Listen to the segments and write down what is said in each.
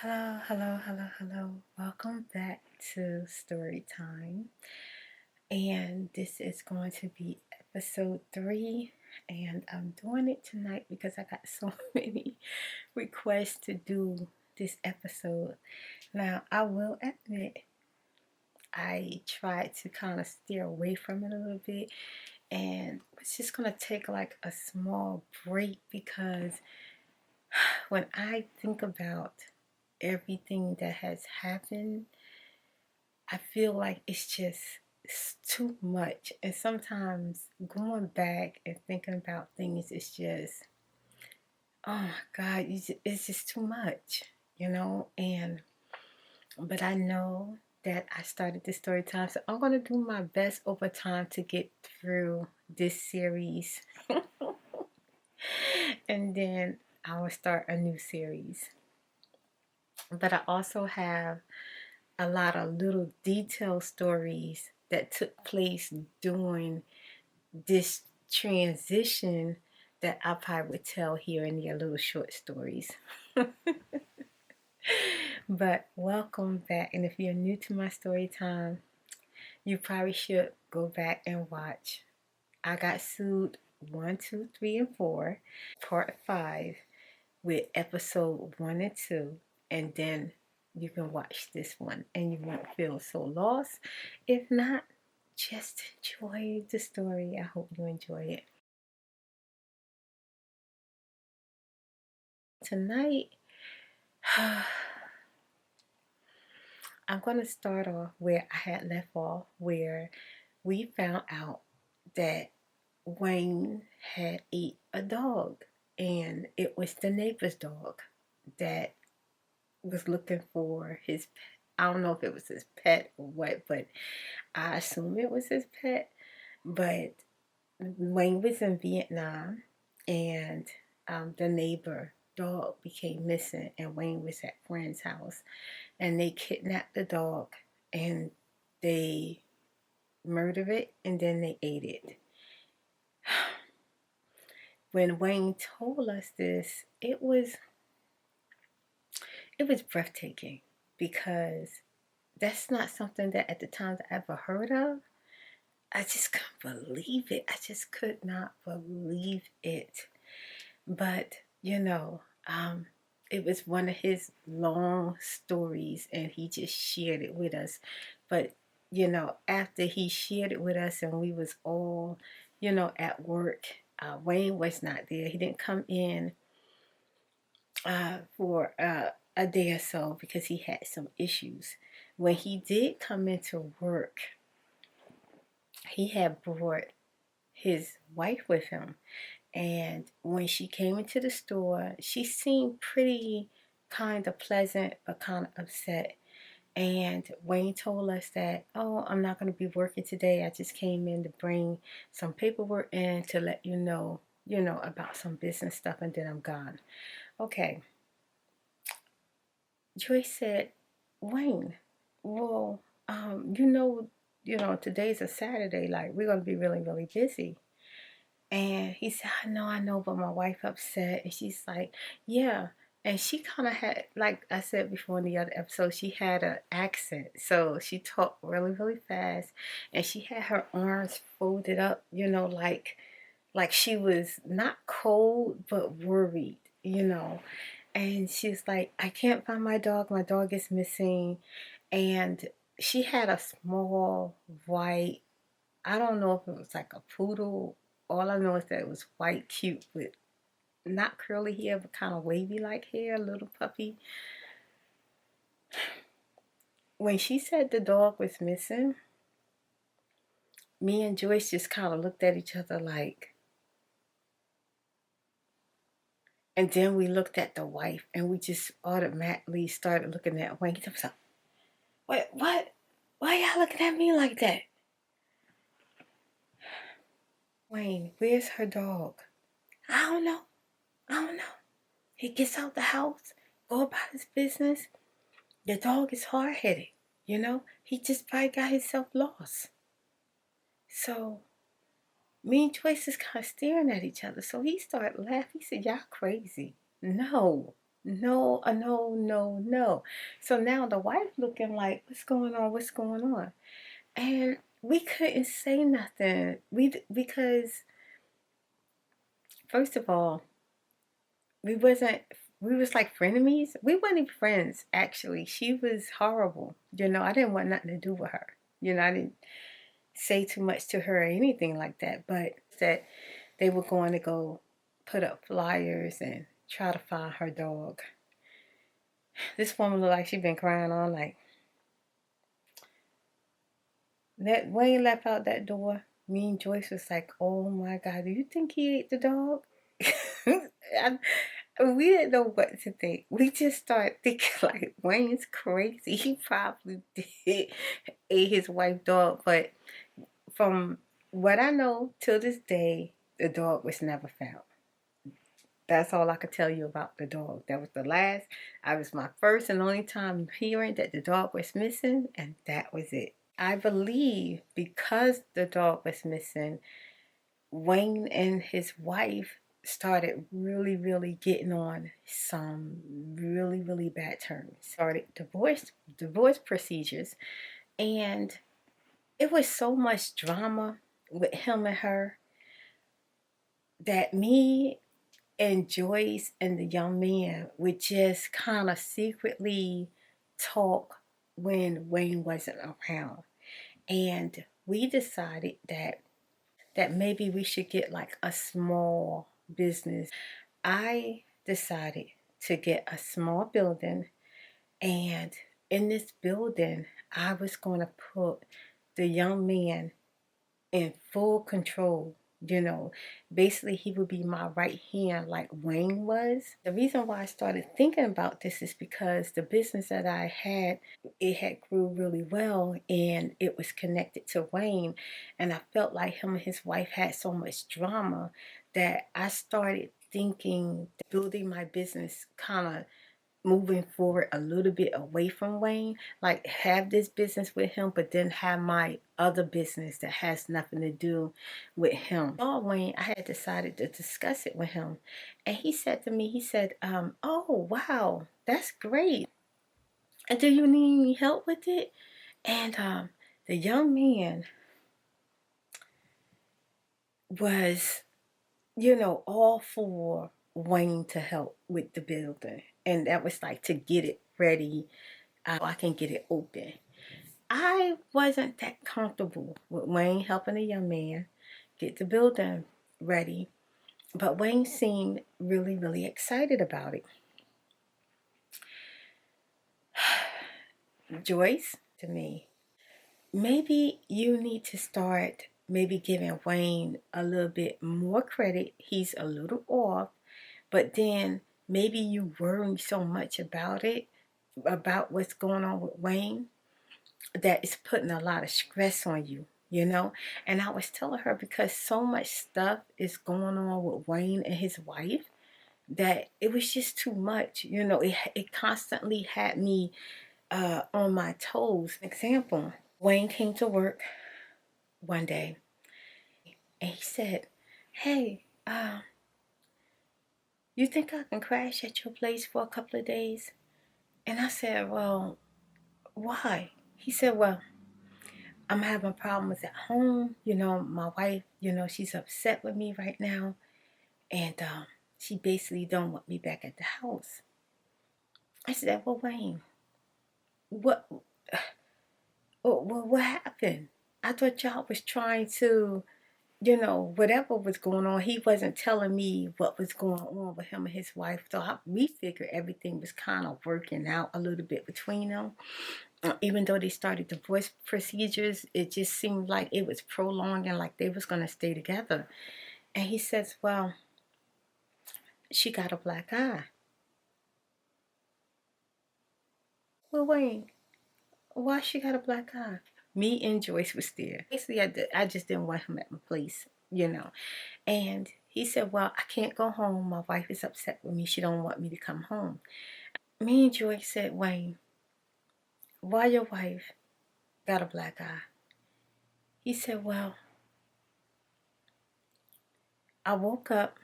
Hello, hello, hello, hello. Welcome back to Story Time. And this is going to be episode 3. And I'm doing it tonight because I got so many requests to do this episode. Now, I will admit, I tried to kind of steer away from it a little bit. And it's just going to take like a small break because when I think about everything that has happened, I feel like it's too much. And sometimes going back and thinking about things is just, oh my God, it's just too much, you know? But I know that I started this story time, so I'm going to do my best over time to get through this series. And then I will start a new series. But I also have a lot of little detailed stories that took place during this transition that I probably would tell here in their little short stories. But welcome back, and if you're new to my story time, you probably should go back and watch I Got Sued 1, 2, 3, and 4, part 5 with episode 1 and 2, and then you can watch this one and you won't feel so lost. If not, just enjoy the story. I hope you enjoy it. Tonight, I'm going to start off where I had left off, where we found out that Wayne had ate a dog, and it was the neighbor's dog that was looking for his pet. I don't know if it was his pet or what, but I assume it was his pet. But Wayne was in Vietnam, and the neighbor dog became missing, and Wayne was at friend's house, and they kidnapped the dog, and they murdered it, and then they ate it. When Wayne told us this, it was breathtaking because that's not something that at the time that I ever heard of. I just couldn't believe it. I just could not believe it. But, it was one of his long stories and he just shared it with us. But, after he shared it with us and we was all, at work, Wayne was not there. He didn't come in for a day or so because he had some issues. When he did come into work, he had brought his wife with him. And when she came into the store, she seemed pretty kind of pleasant, but kind of upset. And Wayne told us that, oh, I'm not going to be working today. I just came in to bring some paperwork in to let you know, about some business stuff, and then I'm gone. Okay. Joyce said, Wayne, well, today's a Saturday. Like, we're going to be really, really busy. And he said, I know, but my wife upset. And she's like, yeah. And she kind of had, like I said before in the other episode, she had an accent. So she talked really, really fast. And she had her arms folded up, like she was not cold, but worried, And she was like, I can't find my dog. My dog is missing. And she had a small white, I don't know if it was like a poodle. All I know is that it was white, cute, with not curly hair, but kind of wavy like hair, little puppy. When she said the dog was missing, me and Joyce just kind of looked at each other like, and then we looked at the wife and we just automatically started looking at Wayne. He was like, what? Why y'all looking at me like that? Wayne, where's her dog? I don't know. He gets out the house, go about his business. The dog is hard-headed, He just probably got himself lost. So me and Joyce is kind of staring at each other. So he started laughing. He said, y'all crazy. No, No, no, no, no. So now the wife looking like, what's going on? What's going on? And we couldn't say nothing. Because first of all, we wasn't we was like frenemies. We weren't even friends actually. She was horrible. I didn't want nothing to do with her. I didn't say too much to her or anything like that, but that they were going to go put up flyers and try to find her dog. This woman looked like she'd been crying all night. That Wayne left out that door. Me and Joyce was like, "Oh my God, do you think he ate the dog?" I, we didn't know what to think. We just started thinking like Wayne's crazy. He probably did ate his wife's dog, but from what I know till this day, the dog was never found. That's all I could tell you about the dog. That was the last. I was my first and only time hearing that the dog was missing, and that was it. I believe because the dog was missing, Wayne and his wife started really, really getting on some really, really bad terms. Started divorce procedures, and it was so much drama with him and her that me and Joyce and the young man would just kind of secretly talk when Wayne wasn't around. And we decided that maybe we should get like a small business. I decided to get a small building, and in this building, I was going to put the young man in full control. Basically, he would be my right hand like Wayne was. The reason why I started thinking about this is because the business that I had, it had grew really well, and it was connected to Wayne, and I felt like him and his wife had so much drama that I started thinking building my business kind of moving forward a little bit away from Wayne, like have this business with him, but then have my other business that has nothing to do with him. Oh, Wayne, I had decided to discuss it with him, and he said to me, he said, "Oh wow, that's great. And do you need any help with it?" And the young man was, all for Wayne to help with the building, and that was like to get it ready. I can get it open. I wasn't that comfortable with Wayne helping a young man get the building ready, but Wayne seemed really, really excited about it. Joyce, to me, maybe you need to start maybe giving Wayne a little bit more credit. He's a little off, but then maybe you worry so much about it, about what's going on with Wayne, that it's putting a lot of stress on you. And I was telling her because so much stuff is going on with Wayne and his wife that it was just too much. It constantly had me on my toes. Example, Wayne came to work one day and he said, "Hey, you think I can crash at your place for a couple of days?" And I said, "Well, why?" He said, "Well, I'm having problems at home. My wife, she's upset with me right now. And she basically don't want me back at the house." I said, "Well, Wayne, what, what happened? I thought y'all was trying to, whatever was going on." He wasn't telling me what was going on with him and his wife. So we figured everything was kind of working out a little bit between them. Even though they started divorce procedures, it just seemed like it was prolonging, like they was going to stay together. And he says, "Well, she got a black eye." Well, Wayne, why she got a black eye? Me and Joyce was there. Basically, I just didn't want him at my place. And he said, "Well, I can't go home. My wife is upset with me. She don't want me to come home." Me and Joyce said, "Wayne, why your wife got a black eye?" He said, "Well, I woke up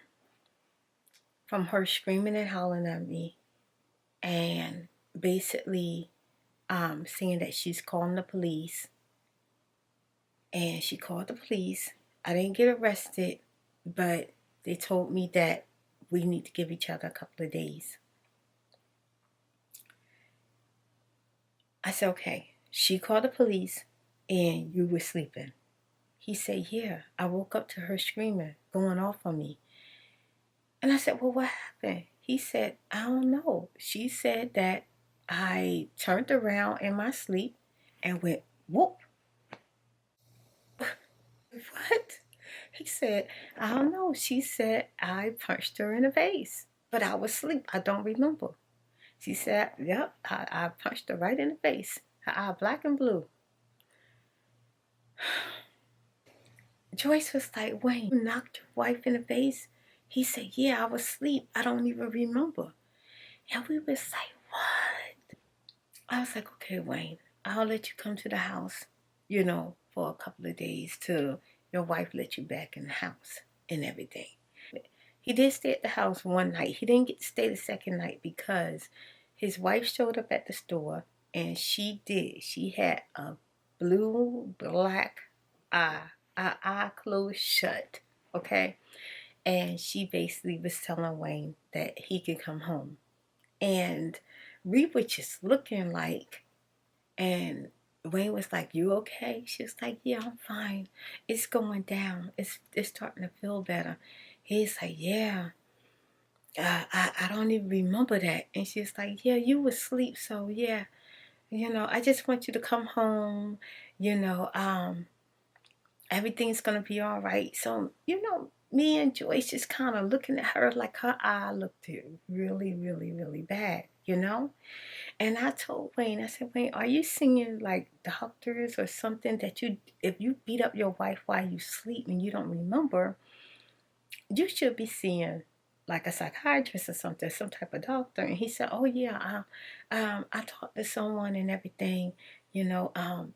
from her screaming and howling at me and basically saying that she's calling the police. And she called the police. I didn't get arrested, but they told me that we need to give each other a couple of days. I said, okay. She called the police and you were sleeping. He said, yeah. I woke up to her screaming, going off on me. And I said, well, what happened? He said, I don't know. She said that I turned around in my sleep and went, whoop. What? He said, I don't know. She said I punched her in the face, but I was asleep. I don't remember. She said, yep, I punched her right in the face. Her eye black and blue. Joyce was like, Wayne, you knocked your wife in the face? He said, yeah, I was asleep. I don't even remember. And we was like, what? I was like, okay, Wayne, I'll let you come to the house, for a couple of days till your wife let you back in the house and everything. He did stay at the house one night. He didn't get to stay the second night because his wife showed up at the store and she had a blue, black eye, her eye closed shut, okay? And she basically was telling Wayne that he could come home. And we were just looking like, and Wayne was like, you okay? She was like, yeah, I'm fine. It's going down. It's starting to feel better. He's like, yeah. I don't even remember that. And she's like, yeah, you were asleep. So yeah, I just want you to come home. Everything's going to be all right. So, me and Joyce just kind of looking at her like her eye looked really, really, really bad, And I told Wayne, I said, Wayne, are you seeing like doctors or something that if you beat up your wife while you sleep and you don't remember, you should be seeing like a psychiatrist or something, some type of doctor. And he said, oh yeah, I talked to someone and everything, I'm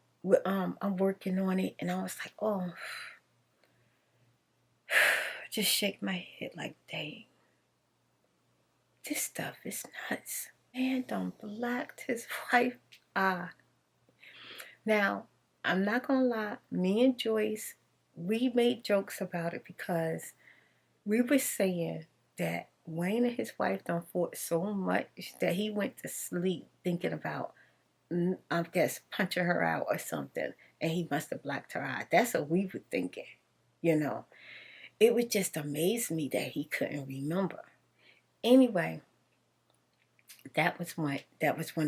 working on it. And I was like, oh, just shake my head like, dang, this stuff is nuts. Man done blacked his wife eye. Now, I'm not gonna lie, me and Joyce, we made jokes about it because we were saying that Wayne and his wife done fought so much that he went to sleep thinking about, I guess, punching her out or something, and he must have blacked her eye. That's what we were thinking, It would just amaze me that he couldn't remember. Anyway, that was one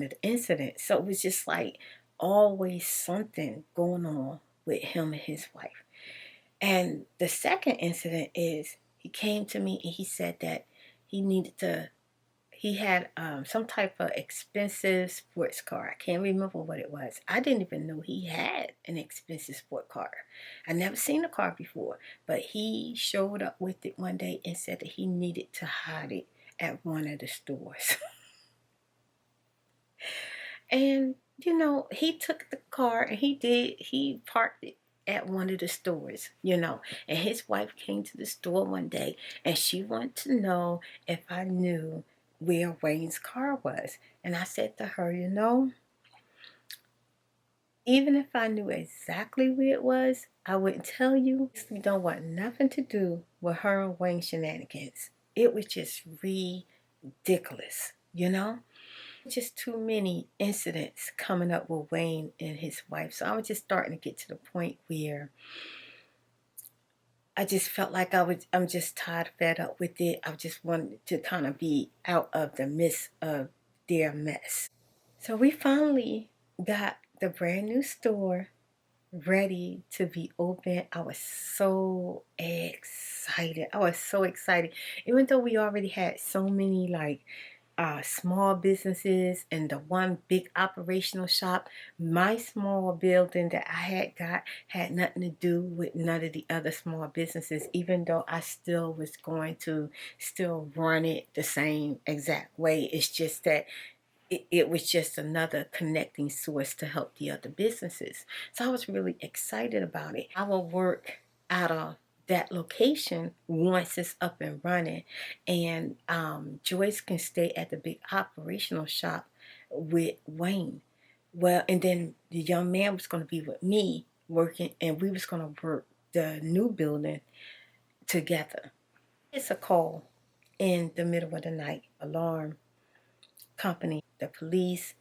of the incidents. So it was just like always something going on with him and his wife. And the second incident is he came to me and he said that he had some type of expensive sports car. I can't remember what it was. I didn't even know he had an expensive sport car. I never seen a car before, but he showed up with it one day and said that he needed to hide it at one of the stores. And, he took the car and he parked it at one of the stores, and his wife came to the store one day and she wanted to know if I knew where Wayne's car was. And I said to her, even if I knew exactly where it was, I wouldn't tell you. We don't want nothing to do with her and Wayne shenanigans. It was just ridiculous, Just too many incidents coming up with Wayne and his wife. So I was just starting to get to the point where I just felt like I'm just tired, fed up with it. I just wanted to kind of be out of the midst of their mess. So we finally got the brand new store ready to be open. I was so excited. Even though we already had so many small businesses and the one big operational shop, my small building that I had nothing to do with none of the other small businesses, even though I still was going to still run it the same exact way. It's just that it was just another connecting source to help the other businesses. So I was really excited about it. I will work out of that location once it's up and running. And Joyce can stay at the big operational shop with Wayne. Well, and then the young man was going to be with me working, and we was going to work the new building together. It's a call in the middle of the night, alarm company, the police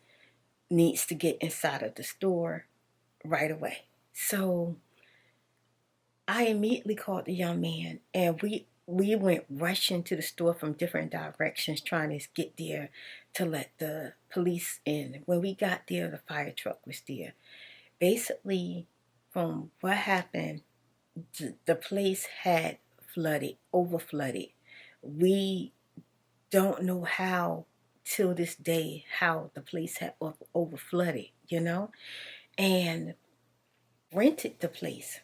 needs to get inside of the store right away. So I immediately called the young man, and we went rushing to the store from different directions trying to get there to let the police in. When we got there, the fire truck was there. Basically, from what happened, the place had flooded, over flooded. We don't know how till this day how the place had over flooded, you know, and rented the place.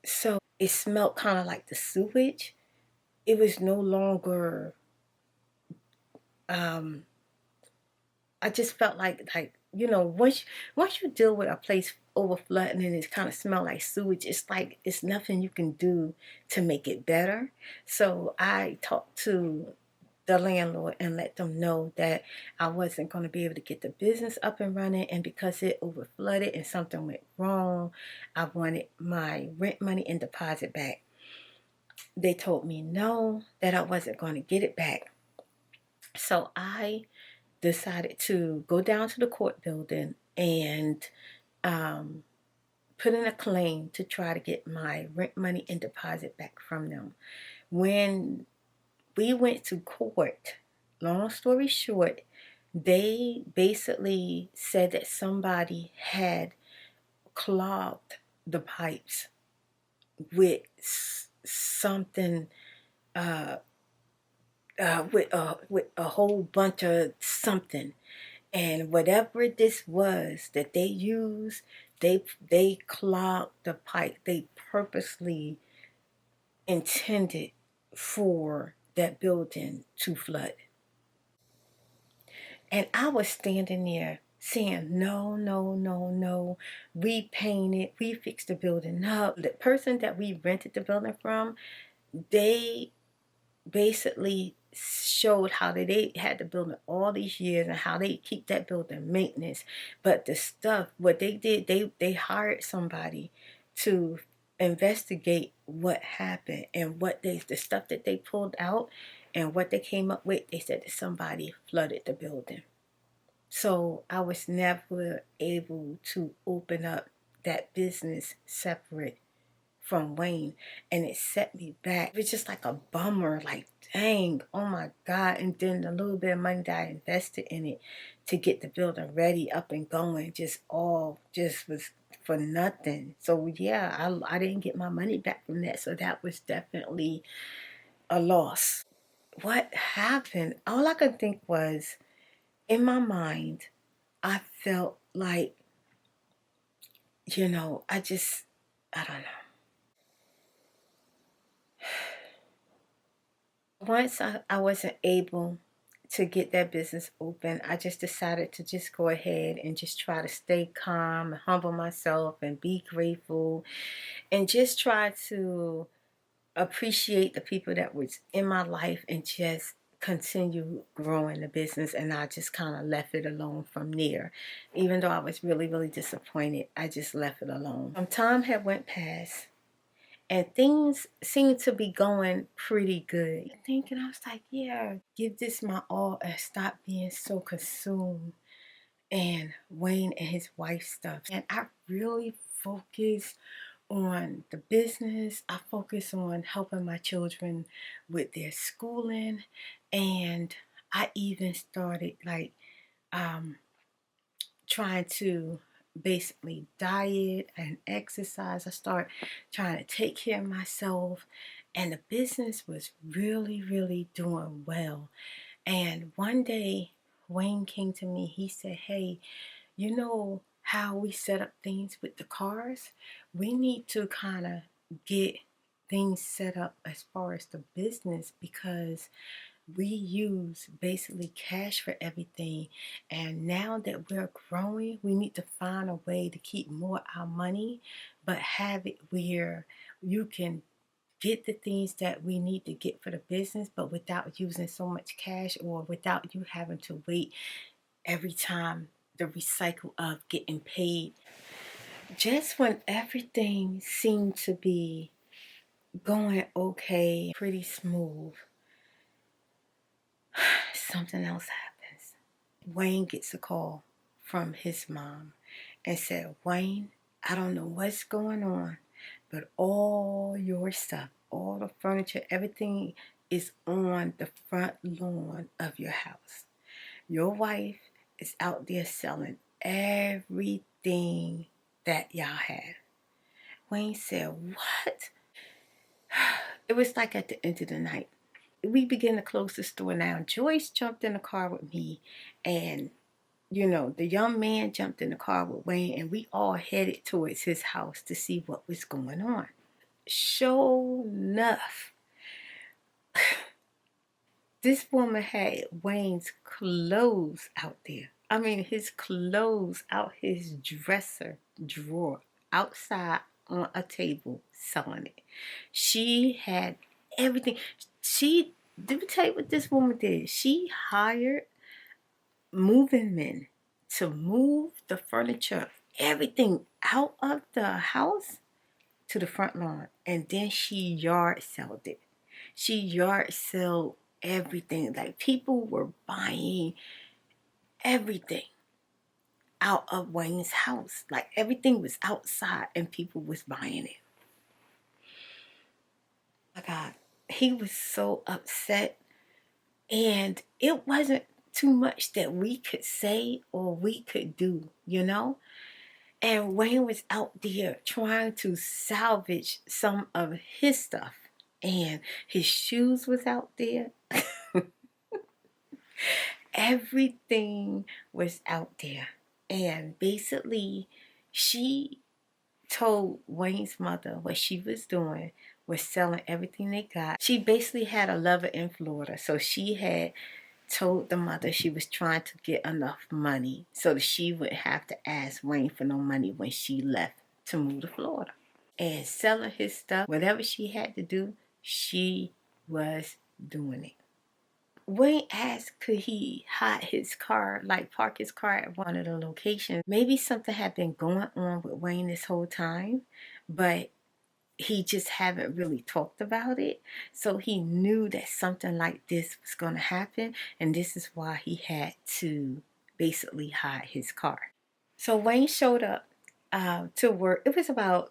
So it smelled kind of like the sewage. It was no longer I just felt like you know, once you deal with a place over flooding and it kind of smell like sewage, it's like it's nothing you can do to make it better. So I talked to the landlord and let them know that I wasn't going to be able to get the business up and running, and because it over flooded and something went wrong, I wanted my rent money and deposit back. They told me no, that I wasn't going to get it back. So I decided to go down to the court building and put in a claim to try to get my rent money and deposit back from them. When we went to court, long story short, they basically said that somebody had clogged the pipes with something, with a whole bunch of something. And whatever this was that they used, they clogged the pipe. They purposely intended for that building to flood. And I was standing there saying, no, no, no, no. We painted, we fixed the building up. The person that we rented the building from, they basically showed how they had the building all these years and how they keep that building maintenance. But the stuff, what they did, they hired somebody to investigate what happened, and what the stuff that they pulled out and what they came up with, they said that somebody flooded the building. So I was never able to open up that business separate from Wayne, and it set me back. It was just like a bummer, like dang, oh my God. And then the little bit of money that I invested in it to get the building ready, up and going, just was for nothing. So yeah, I didn't get my money back from that. So that was definitely a loss. What happened? All I could think was, in my mind, I felt like, I don't know. Once I wasn't able to get that business open, I just decided to just go ahead and just try to stay calm and humble myself and be grateful, and just try to appreciate the people that was in my life and just continue growing the business. And I just kind of left it alone from there. Even though I was really, really disappointed, I just left it alone. Some time had went past, and things seemed to be going pretty good. Thinking, I was like, yeah, give this my all and stop being so consumed and Wayne and his wife's stuff. And I really focused on the business. I focused on helping my children with their schooling, and I even started like trying to basically diet and exercise. I started trying to take care of myself, and the business was really, really doing well. And one day, Wayne came to me. He said, hey, you know how we set up things with the cars? We need to kind of get things set up as far as the business, because we use basically cash for everything. And now that we're growing, we need to find a way to keep more of our money, but have it where you can get the things that we need to get for the business, but without using so much cash or without you having to wait every time the recycle of getting paid. Just when everything seemed to be going okay, pretty smooth, something else happens. Wayne gets a call from his mom and said, Wayne, I don't know what's going on, but all your stuff, all the furniture, everything is on the front lawn of your house. Your wife is out there selling everything that y'all have. Wayne said, what? It was like at the end of the night. We began to close the store down. Joyce jumped in the car with me, and the young man jumped in the car with Wayne, and we all headed towards his house to see what was going on. Sure enough, this woman had Wayne's clothes out there. I mean, his clothes out his dresser drawer outside on a table selling it. She had everything. Let me tell you what this woman did. She hired moving men to move the furniture, everything out of the house to the front lawn, and then she yard sold it. She yard sold everything. Like, people were buying everything out of Wayne's house. Like, everything was outside and people was buying it. My God, he was so upset, and it wasn't too much that we could say or we could do, And Wayne was out there trying to salvage some of his stuff. And his shoes was out there. Everything was out there. And basically, she told Wayne's mother what she was doing was selling everything they got. She basically had a lover in Florida. So she had told the mother she was trying to get enough money so that she wouldn't have to ask Wayne for no money when she left to move to Florida. And selling his stuff, whatever she had to do, she was doing it. Wayne asked could he hide his car, like park his car at one of the locations. Maybe something had been going on with Wayne this whole time, but he just haven't really talked about it. So he knew that something like this was going to happen, and this is why he had to basically hide his car. So Wayne showed up to work. It was about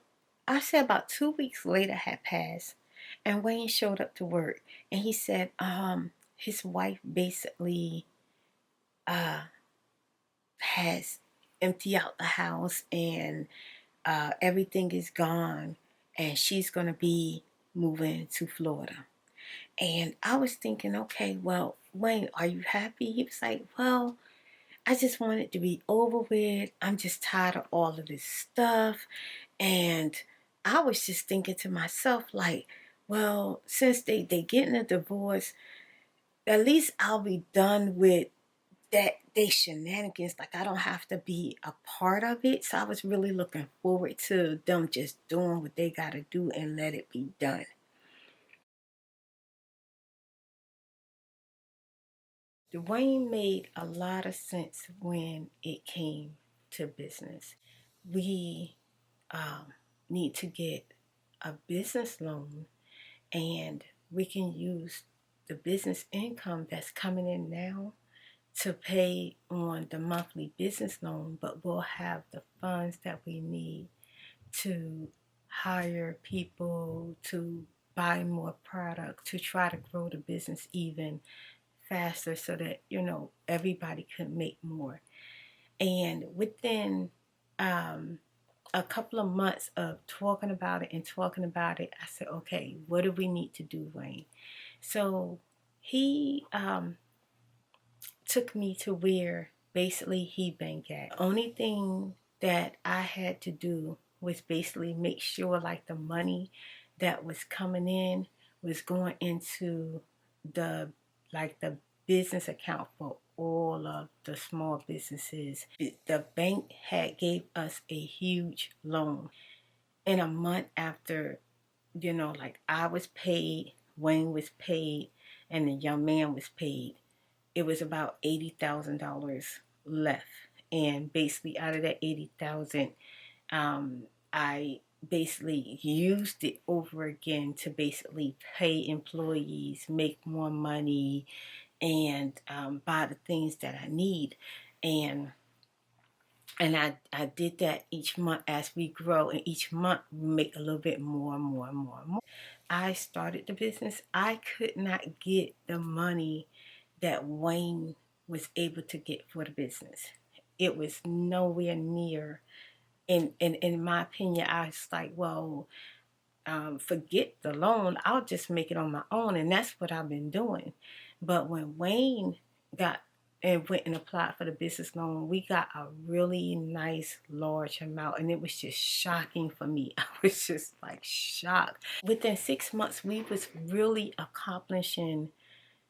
2 weeks later had passed, and Wayne showed up to work, and he said his wife basically has emptied out the house, and everything is gone, and she's going to be moving to Florida. And I was thinking, okay, well, Wayne, are you happy? He was like, well, I just want it to be over with. I'm just tired of all of this stuff. And I was just thinking to myself, like, well, since they getting a divorce, at least I'll be done with that they shenanigans. Like, I don't have to be a part of it. So I was really looking forward to them just doing what they got to do and let it be done. Dwayne made a lot of sense when it came to business. We need to get a business loan, and we can use the business income that's coming in now to pay on the monthly business loan, but we'll have the funds that we need to hire people, to buy more product, to try to grow the business even faster so that, everybody could make more. And within a couple of months of talking about it, I said, okay, what do we need to do, Wayne? So he took me to where basically he been at. The only thing that I had to do was basically make sure like the money that was coming in was going into the business account for all of the small businesses. The bank had gave us a huge loan. In a month after you know, like I was paid, Wayne was paid, and the young man was paid, it was about $80,000 left. And basically out of that 80,000, I basically used it over again to basically pay employees, make more money, and buy the things that I need. And I did that each month as we grow, and each month we make a little bit more and more and more and more. I started the business. I could not get the money that Wayne was able to get for the business. It was nowhere near. In my opinion, I was like, well, forget the loan. I'll just make it on my own. And that's what I've been doing. But when Wayne got and went and applied for the business loan, we got a really nice large amount. And it was just shocking for me. I was just like shocked. Within 6 months, we was really accomplishing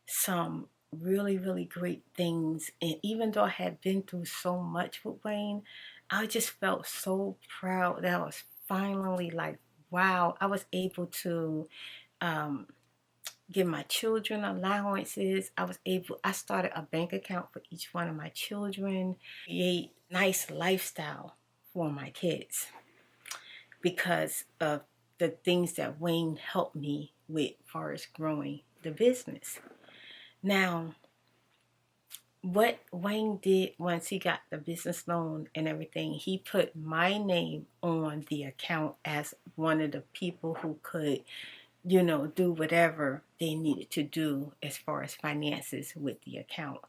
some really, really great things. And even though I had been through so much with Wayne, I just felt so proud that I was finally like, wow, I was able to give my children allowances. I started a bank account for each one of my children, create nice lifestyle for my kids because of the things that Wayne helped me with as far as growing the business. Now, what Wayne did once he got the business loan and everything, he put my name on the account as one of the people who could, you know, do whatever they needed to do as far as finances with the account.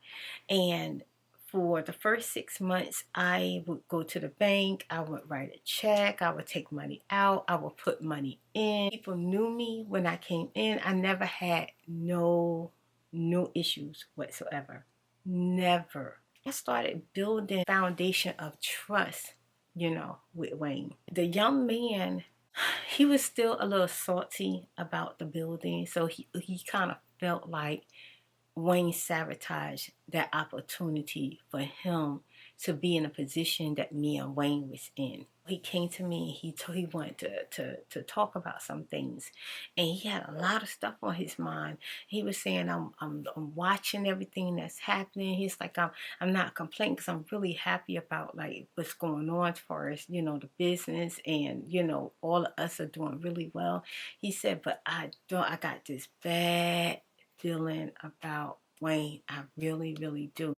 And for the first 6 months, I would go to the bank, I would write a check, I would take money out, I would put money in. People knew me when I came in. I never had no issues whatsoever. Never. I started building a foundation of trust, you know, with Wayne. The young man, he was still a little salty about the building, so he kind of felt like Wayne sabotaged that opportunity for him to be in a position that me and Wayne was in. He came to me and he wanted to talk about some things, and he had a lot of stuff on his mind. He was saying, I'm watching everything that's happening. He's like, I'm not complaining because I'm really happy about like what's going on as far as, you know, the business, and you know, all of us are doing really well. He said, but I got this bad feeling about Wayne. I really, really do.